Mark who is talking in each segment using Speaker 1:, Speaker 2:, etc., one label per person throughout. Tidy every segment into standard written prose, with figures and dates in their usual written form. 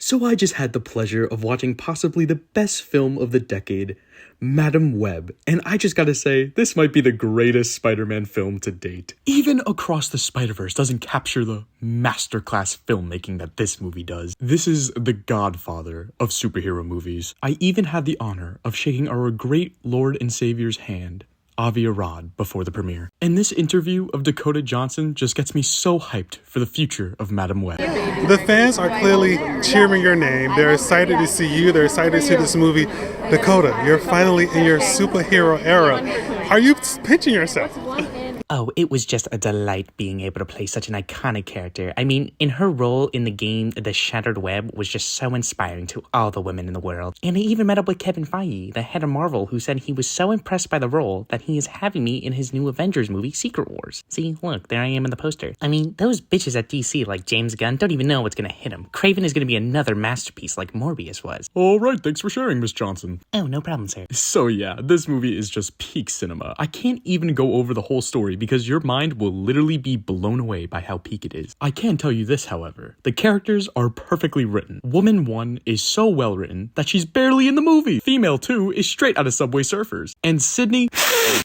Speaker 1: So I just had the pleasure of watching possibly the best film of the decade, Madam Web, and I just gotta say, this might be the greatest Spider-Man film to date. Even Across the Spider-Verse doesn't capture the masterclass filmmaking that this movie does. This is the godfather of superhero movies. I even had the honor of shaking our great Lord and Savior's hand, Avi Arad, before the premiere. And this interview of Dakota Johnson just gets me so hyped for the future of Madam Web.
Speaker 2: The fans are clearly cheering your name. They're excited to see you. They're excited to see this movie. Dakota, you're finally in your superhero era. Are you pinching yourself?
Speaker 3: Oh, it was just a delight being able to play such an iconic character. I mean, in her role in the game, The Shattered Web was just so inspiring to all the women in the world. And I even met up with Kevin Feige, the head of Marvel, who said he was so impressed by the role that he is having me in his new Avengers movie, Secret Wars. See, look, there I am in the poster. I mean, those bitches at DC like James Gunn don't even know what's gonna hit him. Kraven is gonna be another masterpiece like Morbius was.
Speaker 1: Alright, thanks for sharing, Miss Johnson.
Speaker 3: Oh, no problem, sir.
Speaker 1: So yeah, this movie is just peak cinema. I can't even go over the whole story because your mind will literally be blown away by how peak it is. I can tell you this, however. The characters are perfectly written. Woman 1 is so well written that she's barely in the movie. Female 2 is straight out of Subway Surfers. And Sydney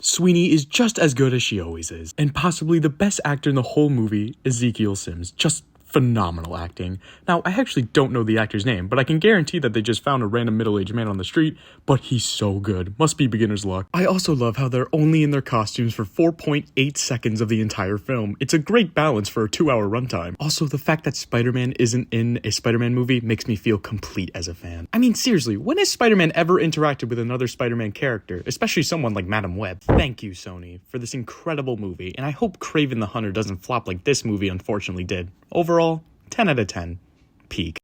Speaker 1: Sweeney is just as good as she always is. And possibly the best actor in the whole movie, Ezekiel Sims. Just phenomenal acting. Now, I actually don't know the actor's name, but I can guarantee that they just found a random middle-aged man on the street, but he's so good. Must be beginner's luck. I also love how they're only in their costumes for 4.8 seconds of the entire film. It's a great balance for a 2-hour runtime. Also, the fact that Spider-Man isn't in a Spider-Man movie makes me feel complete as a fan. I mean, seriously, when has Spider-Man ever interacted with another Spider-Man character, especially someone like Madam Web? Thank you, Sony, for this incredible movie, and I hope Kraven the Hunter doesn't flop like this movie unfortunately did. Overall, 10 out of 10. Peak.